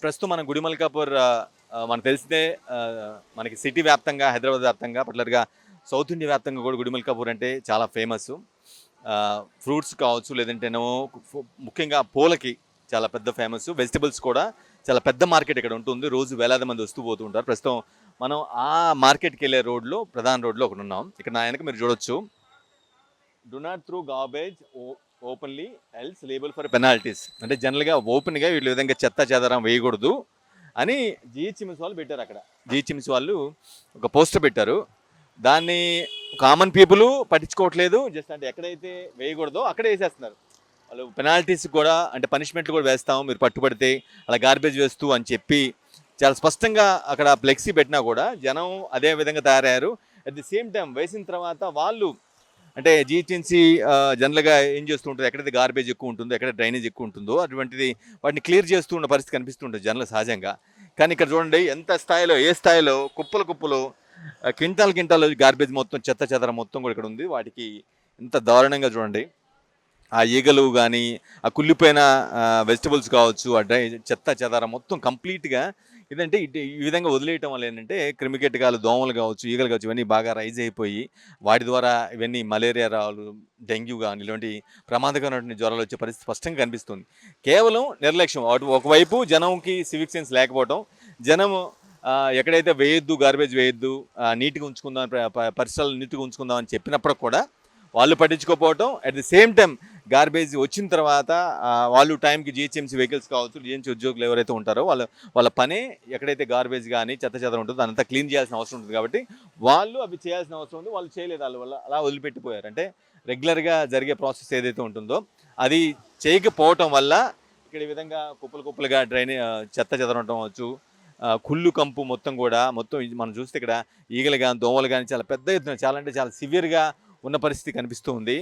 ప్రస్తుతం మనం గుడిమల్కాపూర్ మనకు తెలిసిందే. మనకి సిటీ వ్యాప్తంగా, హైదరాబాద్ వ్యాప్తంగా, పర్టికులర్‌గా సౌత్ ఇండియా వ్యాప్తంగా కూడా గుడిమల్కాపూర్ అంటే చాలా ఫేమస్. ఫ్రూట్స్ కావచ్చు, లేదంటేనేమో ముఖ్యంగా పూలకి చాలా పెద్ద ఫేమస్. వెజిటబుల్స్ కూడా చాలా పెద్ద మార్కెట్ ఇక్కడ ఉంటుంది. రోజు వేలాది మంది వస్తూ పోతూ ఉంటారు. ప్రస్తుతం మనం ఆ మార్కెట్‌కి వెళ్ళే రోడ్లో, ప్రధాన రోడ్లో ఒకటి ఉన్నాం. ఇక్కడ నా వెనక మీరు చూడొచ్చు. Do not through garbage openly else label for penalties. అంటే జనరల్గా ఓపెన్గా వీళ్ళు విధంగా చెత్త చెదారం వేయకూడదు అని జిహెచ్ఎంసీ వాళ్ళు పెట్టారు. అక్కడ జిహెచ్ఎంసీ వాళ్ళు ఒక పోస్టర్ పెట్టారు. దాన్ని కామన్ పీపుల్ పట్టించుకోవట్లేదు. జస్ట్ అంటే ఎక్కడైతే వేయకూడదో అక్కడే వేసేస్తున్నారు. వాళ్ళు పెనాల్టీస్ కూడా, అంటే పనిష్మెంట్లు కూడా వేస్తాము మీరు పట్టుబడితే అలా గార్బేజ్ వేస్తూ అని చెప్పి చాలా స్పష్టంగా అక్కడ ఫ్లెక్సీ పెట్టినా కూడా జనం అదే విధంగా తయారయ్యారు. అట్ ది సేమ్ టైం వేసిన తర్వాత వాళ్ళు, అంటే జిహెచ్ఎంసీ జనరల్గా ఏం చేస్తూ ఉంటుంది, ఎక్కడైతే గార్బేజ్ ఎక్కువ ఉంటుందో, ఎక్కడ డ్రైనేజ్ ఎక్కువ ఉంటుందో అటువంటిది వాటిని క్లియర్ చేస్తూ ఉన్న పరిస్థితి కనిపిస్తుంటుంది జనరల్ సహజంగా. కానీ ఇక్కడ చూడండి ఎంత స్థాయిలో, ఏ స్థాయిలో కుప్పలు కుప్పలు, క్వింటాల్ గార్బేజ్ మొత్తం, చెత్త చెదరం మొత్తం కూడా ఇక్కడ ఉంది. వాటికి ఎంత దారుణంగా చూడండి. ఆ ఈగలు కానీ, ఆ కుళ్ళిపోయిన వెజిటబుల్స్ కావచ్చు, ఆ చెత్త చెదారం మొత్తం కంప్లీట్గా ఇదంటే ఈ విధంగా వదిలేయటం వల్ల ఏంటంటే క్రిమికీటకాలు, దోమలు కావచ్చు, ఈగలు కావచ్చు, ఇవన్నీ బాగా రైజ్ అయిపోయి వాటి ద్వారా ఇవన్నీ మలేరియా రావాలి, డెంగ్యూ కానీ ఇలాంటి ప్రమాదకరమైన జ్వరాలు వచ్చే పరిస్థితి స్పష్టంగా కనిపిస్తుంది. కేవలం నిర్లక్ష్యం. ఒకవైపు జనంకి సివిక్ సెన్స్ లేకపోవడం, జనం ఎక్కడైతే వేయొద్దు, గార్బేజ్ వేయొద్దు, నీట్గా ఉంచుకుందాం, పరిసరాలు నీట్గా ఉంచుకుందాం అని చెప్పినప్పుడు కూడా వాళ్ళు పట్టించుకోకపోవటం. At the same time garbage వచ్చిన తర్వాత వాళ్ళు టైంకి జిహెచ్ఎంసీ వెహికల్స్ కావచ్చు, జిహెచ్ఎంసీ ఉద్యోగులు ఎవరైతే ఉంటారో వాళ్ళ పనే ఎక్కడైతే గార్బేజ్ కానీ చెత్త చెదర ఉంటుందో అదంతా క్లీన్ చేయాల్సిన అవసరం ఉంటుంది. కాబట్టి వాళ్ళు అవి చేయాల్సిన అవసరం ఉంది, వాళ్ళు చేయలేదు. వాళ్ళ అలా వదిలిపెట్టిపోయారు. అంటే రెగ్యులర్గా జరిగే ప్రాసెస్ ఏదైతే ఉంటుందో అది చేయకపోవటం వల్ల ఇక్కడ ఈ విధంగా కుప్పలుగా చెత్త చెదర ఉండటం అవచ్చు, కుళ్ళు కంపు మొత్తం మనం చూస్తే ఇక్కడ ఈగలు కానీ, దోమలు కానీ చాలా పెద్ద ఎత్తున, చాలా అంటే చాలా సివియర్గా ఉన్న పరిస్థితి కనిపిస్తూ ఉంది.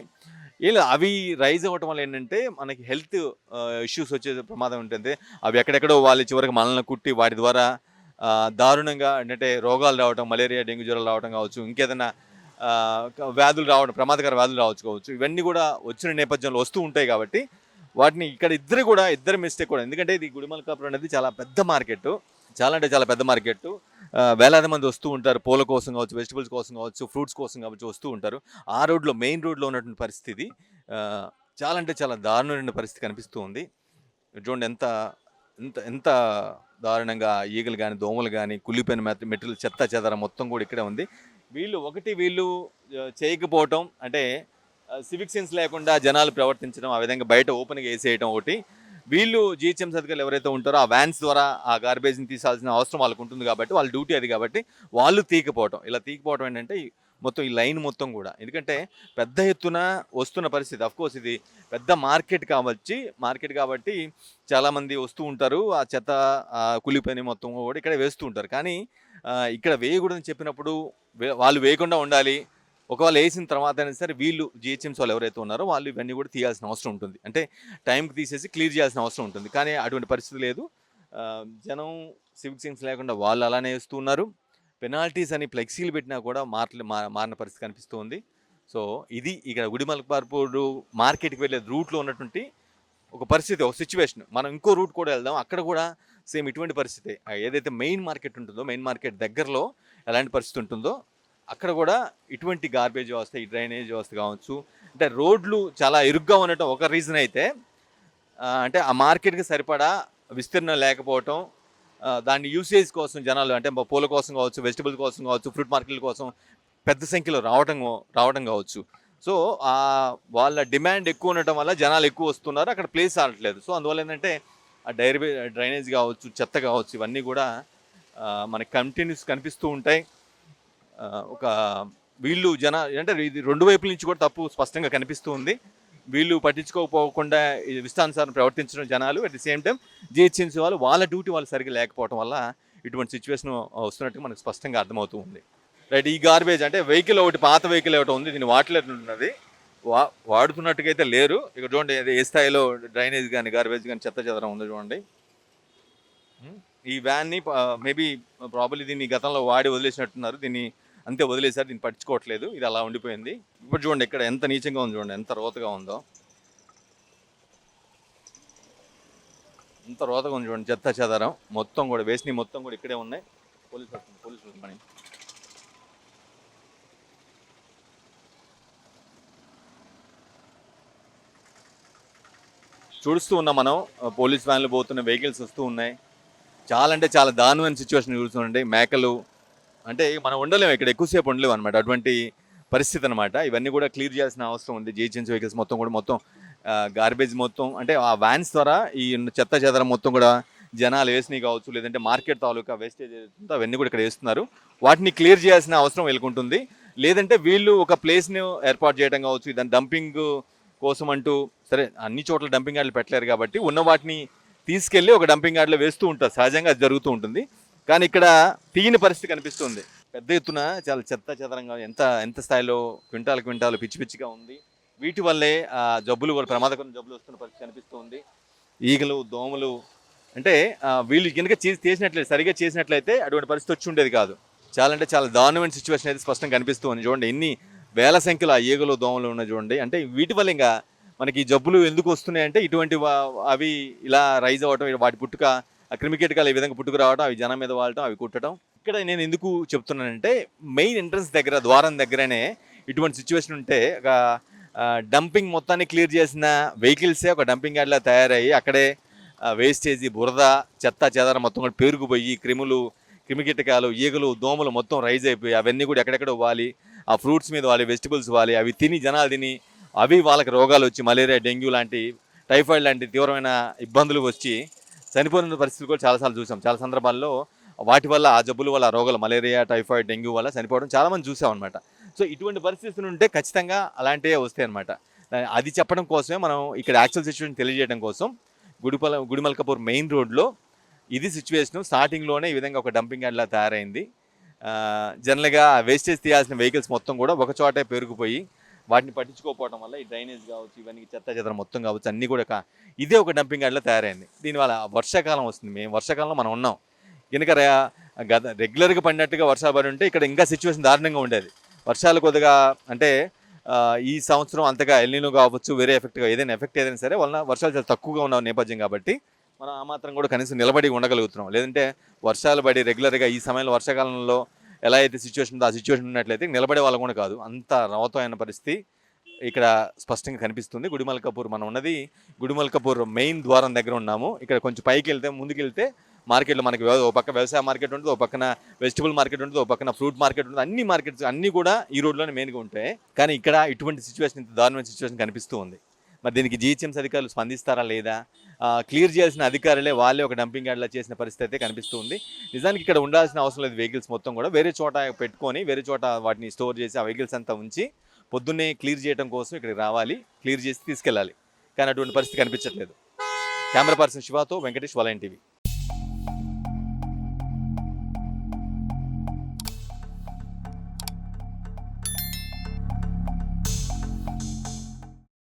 ఇలా అవి రైజ్ అవ్వటం వల్ల ఏంటంటే మనకి హెల్త్ ఇష్యూస్ వచ్చే ప్రమాదం ఉంటుంది. అవి ఎక్కడెక్కడో వాళ్ళు చివరికి మనల్ని కుట్టి వాటి ద్వారా దారుణంగా ఏంటంటే రోగాలు రావడం, మలేరియా, డెంగ్యూ జ్వరాలు రావడం కావచ్చు, ఇంకేదైనా వ్యాధులు రావడం, ప్రమాదకర వ్యాధులు కావచ్చు, ఇవన్నీ కూడా వచ్చిన నేపథ్యంలో వస్తూ ఉంటాయి. కాబట్టి వాటిని ఇక్కడ ఇద్దరు మిస్టేక్ కూడా. ఎందుకంటే ఇది గుడిమల్కాపురం అనేది చాలా పెద్ద మార్కెట్, చాలా అంటే చాలా పెద్ద మార్కెట్. వేలాది మంది వస్తూ ఉంటారు. పూల కోసం కావచ్చు, వెజిటబుల్స్ కోసం కావచ్చు, ఫ్రూట్స్ కోసం కావచ్చు వస్తూ ఉంటారు. ఆ రోడ్లో, మెయిన్ రోడ్లో ఉన్నటువంటి పరిస్థితి చాలా అంటే చాలా దారుణమైన పరిస్థితి కనిపిస్తూ ఉంది. చూడండి ఎంత ఎంత ఎంత దారుణంగా ఈగలు కానీ, దోమలు కానీ, కుళ్ళిపోయిన మెటీరియల్, చెత్త చెదర మొత్తం కూడా ఇక్కడే ఉంది. వీళ్ళు చేయకపోవటం, అంటే సివిక్ సెన్స్ లేకుండా జనాలు ప్రవర్తించడం, ఆ విధంగా బయట ఓపెన్గా వేసేయడం ఒకటి. వీళ్ళు జిహెచ్ఎంసీ అధికారులు ఎవరైతే ఉంటారో ఆ వ్యాన్స్ ద్వారా ఆ గార్బేజ్ని తీసాల్సిన అవసరం వాళ్ళకు ఉంటుంది. కాబట్టి వాళ్ళ డ్యూటీ అది. కాబట్టి వాళ్ళు తీకపోవటం ఏంటంటే మొత్తం ఈ లైన్ మొత్తం కూడా, ఎందుకంటే పెద్ద ఎత్తున వస్తున్న పరిస్థితి. అఫ్కోర్స్ ఇది పెద్ద మార్కెట్ కాబట్టి చాలామంది వస్తూ ఉంటారు. ఆ చెత్త కులిపోయిన మొత్తం కూడా ఇక్కడ వేస్తూ ఉంటారు. కానీ ఇక్కడ వేయకూడదని చెప్పినప్పుడు వాళ్ళు వేయకుండా ఉండాలి. ఒకవేళ వేసిన తర్వాత అయినా సరే వీళ్ళు జిహెచ్ఎంసీ వాళ్ళు ఎవరైతే ఉన్నారో వాళ్ళు ఇవన్నీ కూడా తీయాల్సిన అవసరం ఉంటుంది. అంటే టైంకి తీసేసి క్లియర్ చేయాల్సిన అవసరం ఉంటుంది. కానీ అటువంటి పరిస్థితి లేదు. జనం సివిక్ సెన్స్ లేకుండా వాళ్ళు అలానే వేస్తూ ఉన్నారు. పెనాల్టీస్ అని ఫ్లెక్సీలు పెట్టినా కూడా మారిన పరిస్థితి కనిపిస్తూ ఉంది. సో ఇది ఇక్కడ గుడిమల్కాపూర్ మార్కెట్కి వెళ్ళే రూట్లో ఉన్నటువంటి ఒక పరిస్థితి, ఒక సిచ్యువేషన్. మనం ఇంకో రూట్ కూడా వెళ్దాం, అక్కడ కూడా సేమ్ ఇటువంటి పరిస్థితి. ఏదైతే మెయిన్ మార్కెట్ ఉంటుందో, మెయిన్ మార్కెట్ దగ్గరలో ఎలాంటి పరిస్థితి ఉంటుందో అక్కడ కూడా ఇటువంటి గార్బేజ్ వ్యవస్థ, ఈ డ్రైనేజ్ వ్యవస్థ కావచ్చు, అంటే రోడ్లు చాలా ఇరుగ్గా ఉండటం ఒక రీజన్ అయితే, అంటే ఆ మార్కెట్కి సరిపడా విస్తీర్ణం లేకపోవటం, దాన్ని యూసేజ్ కోసం జనాలు, అంటే పూల కోసం కావచ్చు, వెజిటబుల్ కోసం కావచ్చు, ఫ్రూట్ మార్కెట్ల కోసం పెద్ద సంఖ్యలో రావడం కావచ్చు. సో వాళ్ళ డిమాండ్ ఎక్కువ ఉండటం వల్ల జనాలు ఎక్కువ వస్తున్నారు, అక్కడ ప్లేస్ ఆడట్లేదు. సో అందువల్ల ఏంటంటే ఆ డ్రైనేజ్ కావచ్చు, చెత్త కావచ్చు, ఇవన్నీ కూడా మనకి కంటిన్యూస్ కనిపిస్తూ ఉంటాయి. ఒక వీళ్ళు అంటే ఇది రెండు వైపుల నుంచి కూడా తప్పు స్పష్టంగా కనిపిస్తూ ఉంది. వీళ్ళు పట్టించుకోకపోకుండా ఇష్టానుసారం ప్రవర్తించడం జనాలు. At the same time GHMC వాళ్ళు వాళ్ళ డ్యూటీ వాళ్ళు సరిగ్గా లేకపోవడం వల్ల ఇటువంటి సిచ్యువేషన్ వస్తున్నట్టుగా మనకు స్పష్టంగా అర్థమవుతూ ఉంది. రైట్, ఈ గార్బేజ్ అంటే వెహికల్ ఒకటి, పాత వెహికల్ ఒకటి ఉంది, దీన్ని వాడలేటున్నది, వాడుతున్నట్టుగా అయితే లేరు. ఇక్కడ చూడండి ఏ స్థాయిలో డ్రైనేజ్ కానీ, గార్బేజ్ కానీ, చెత్త చెదరం ఉంది చూడండి. ఈ వ్యాన్ని మేబీ ప్రాబబ్లీ దీన్ని గతంలో వాడి వదిలేసినట్టున్నారు, దీన్ని అంతే వదిలేసారు, దీన్ని పట్టించుకోవట్లేదు, ఇది అలా ఉండిపోయింది. ఇప్పుడు చూడండి ఇక్కడ ఎంత నీచంగా ఉంది, చూడండి ఎంత రోతగా ఉందో. ఇంత రోతగా ఉంది చూడండి, చెత్త చెదారం మొత్తం కూడా వేసినవి మొత్తం కూడా ఇక్కడే ఉన్నాయి. పోలీసులు పని చూస్తూ ఉన్నాం మనం. పోలీస్ వ్యాన్లు పోతున్న వెహికల్స్ వస్తూ ఉన్నాయి. చాలా అంటే చాలా దారుణమైన సిచ్యువేషన్ చూస్తుండే. మేకలు అంటే మనం ఉండలేము ఇక్కడ, ఎక్కువసేపు ఉండలేము అనమాట, అటువంటి పరిస్థితి అనమాట. ఇవన్నీ కూడా క్లియర్ చేయాల్సిన అవసరం ఉంది. జిహెచ్ఎంసీ వెహికల్స్ మొత్తం కూడా మొత్తం గార్బేజ్ మొత్తం అంటే ఆ వ్యాన్స్ ద్వారా ఈ చెత్త చెదరం మొత్తం కూడా జనాలు వేసినవి కావచ్చు, లేదంటే మార్కెట్ తాలూకా వేస్టేజ్ ఏదైతుందో అవన్నీ కూడా ఇక్కడ వేస్తున్నారు. వాటిని క్లియర్ చేయాల్సిన అవసరం వెళ్ళుకుంటుంది. లేదంటే వీళ్ళు ఒక ప్లేస్ని ఏర్పాటు చేయడం కావచ్చు, దాని డంపింగ్ కోసం అంటూ, సరే అన్ని చోట్ల డంపింగ్ యార్డ్లు పెట్టలేరు కాబట్టి ఉన్న వాటిని తీసుకెళ్ళి ఒక డంపింగ్ యార్డ్లో వేస్తూ ఉంటారు. సహజంగా అది జరుగుతూ ఉంటుంది. కానీ ఇక్కడ తీయని పరిస్థితి కనిపిస్తుంది. పెద్ద ఎత్తున చాలా చెత్త చెదరంగా ఎంత ఎంత స్థాయిలో క్వింటాలు పిచ్చి పిచ్చిగా ఉంది. వీటి వల్లే జబ్బులు కూడా, ప్రమాదకరమైన జబ్బులు వస్తున్న పరిస్థితి కనిపిస్తుంది. ఈగలు, దోమలు అంటే వీళ్ళు కనుక చేసినట్లయితే, సరిగా చేసినట్లయితే అటువంటి పరిస్థితి వచ్చి ఉండేది కాదు. చాలా అంటే చాలా దారుణమైన సిచ్యువేషన్ అయితే స్పష్టంగా కనిపిస్తుంది. చూడండి ఎన్ని వేల సంఖ్యలో ఆ ఈగలు, దోమలు ఉన్నాయి చూడండి. అంటే వీటి వల్ల ఇంకా మనకి జబ్బులు ఎందుకు వస్తున్నాయంటే ఇటువంటి అవి ఇలా రైజ్ అవ్వటం, వాటి పుట్టుక, ఆ క్రిమికీటకాలు ఈ విధంగా పుట్టుకు రావడం, అవి జనం మీద వాడటం, అవి కుట్టడం. ఇక్కడ నేను ఎందుకు చెప్తున్నానంటే మెయిన్ ఎంట్రన్స్ దగ్గర, ద్వారం దగ్గరనే ఇటువంటి సిచ్యువేషన్ ఉంటే ఒక డంపింగ్ మొత్తాన్ని క్లియర్ చేసిన వెహికల్సే ఒక డంపింగ్ యార్డ్లా తయారయ్యి అక్కడే వేస్టేజీ, బురద, చెత్త చెదారం మొత్తం కూడా పేరుకుపోయి క్రిమికీటకాలు, ఈగలు, దోమలు మొత్తం రైజ్ అయిపోయి అవన్నీ కూడా ఎక్కడెక్కడో వాలి, ఆ ఫ్రూట్స్ మీద వాలి, వెజిటబుల్స్ వాలి, అవి తిని జనాలు తిని అవి వాళ్ళకి రోగాలు వచ్చి మలేరియా, డెంగ్యూ లాంటి, టైఫాయిడ్ లాంటి తీవ్రమైన ఇబ్బందులు వచ్చి చనిపోయిన పరిస్థితులు కూడా చాలాసార్లు చూసాం. చాలా సందర్భాల్లో వాటి వల్ల, ఆ జబ్బుల వల్ల, ఆ రోగాలు మలేరియా, టైఫాయిడ్, డెంగ్యూ వల్ల చనిపోవడం చాలామంది చూసాం అనమాట. సో ఇటువంటి పరిస్థితులు ఉంటే ఖచ్చితంగా అలాంటివే వస్తాయి అనమాట. అది చెప్పడం కోసమే మనం ఇక్కడ యాక్చువల్ సిచ్యువేషన్ తెలియజేయడం కోసం గుడిమల్కాపూర్ మెయిన్ రోడ్లో ఇది సిచ్యువేషను. స్టార్టింగ్లోనే ఈ విధంగా ఒక డంపింగ్ యార్డ్లా తయారైంది. జనరల్గా వేస్టేజ్ తీయాల్సిన వెహికల్స్ మొత్తం కూడా ఒక చోటే పేరుకుపోయి వాటిని పట్టించుకోకపోవడం వల్ల ఈ డ్రైనేజ్ కావచ్చు, ఇవన్నీ చెత్త చెదరం మొత్తం కావచ్చు, అన్నీ కూడా ఇదే ఒక డంపింగ్ యార్డ్లో తయారైంది. దీనివల్ల వర్షాకాలం వస్తుంది. మేము వర్షాకాలంలో మనం ఉన్నాం కనుక రెగ్యులర్గా పడినట్టుగా వర్షాలు పడి ఉంటే ఇక్కడ ఇంకా సిచ్యువేషన్ దారుణంగా ఉండేది. వర్షాలు కొద్దిగా అంటే ఈ సంవత్సరం అంతగా ఎల్నినో కావచ్చు, వేరే ఎఫెక్ట్గా ఏదైనా సరే వలన వర్షాలు చాలా తక్కువగా ఉన్న నేపథ్యం కాబట్టి మనం ఆ మాత్రం కూడా కనీసం నిలబడి ఉండగలుగుతున్నాం. లేదంటే వర్షాలు పడి రెగ్యులర్గా ఈ సమయంలో వర్షాకాలంలో ఎలా అయితే సిచ్యువేషన్ ఉందో ఆ సిచ్యువేషన్ ఉన్నట్లయితే నిలబడే వాళ్ళు కూడా కాదు. అంత రవతమైన పరిస్థితి ఇక్కడ స్పష్టంగా కనిపిస్తుంది. గుడిమల్కాపూర్ మనం ఉన్నది గుడిమల్కాపూర్ మెయిన్ ద్వారం దగ్గర ఉన్నాము. ఇక్కడ కొంచెం పైకి వెళ్తే, ముందుకు వెళ్తే మార్కెట్లో మనకి ఓ పక్క వ్యవసాయ మార్కెట్ ఉంటుంది, ఓ పక్కన వెజిటబుల్ మార్కెట్ ఉంటుంది, ఓ పక్కన ఫ్రూట్ మార్కెట్ ఉంటుంది. అన్ని మార్కెట్స్ అన్నీ కూడా ఈ రోడ్లోనే మెయిన్గా ఉంటాయి. కానీ ఇక్కడ ఇటువంటి సిచ్యువేషన్, ఇంత దారుణమైన సిచ్యువేషన్ కనిపిస్తూ ఉంది. మరి దీనికి జిహెచ్ఎంసీ అధికారులు స్పందిస్తారా లేదా? క్లియర్ చేయాల్సిన అధికారులే వాళ్ళే ఒక డంపింగ్ యార్డ్లా చేసిన పరిస్థితి అయితే కనిపిస్తూ ఉంది. నిజానికి ఇక్కడ ఉండాల్సిన అవసరం లేదు. వెహికల్స్ మొత్తం కూడా వేరే చోట పెట్టుకొని, వేరే చోట వాటిని స్టోర్ చేసి ఆ వెహికల్స్ అంతా ఉంచి పొద్దున్నే క్లియర్ చేయడం కోసం ఇక్కడికి రావాలి, క్లియర్ చేసి తీసుకెళ్ళాలి. కానీ అటువంటి పరిస్థితి కనిపించట్లేదు. కెమెరా పర్సన్ శివాతో వెంకటేష్, వలైన్ టీవీ.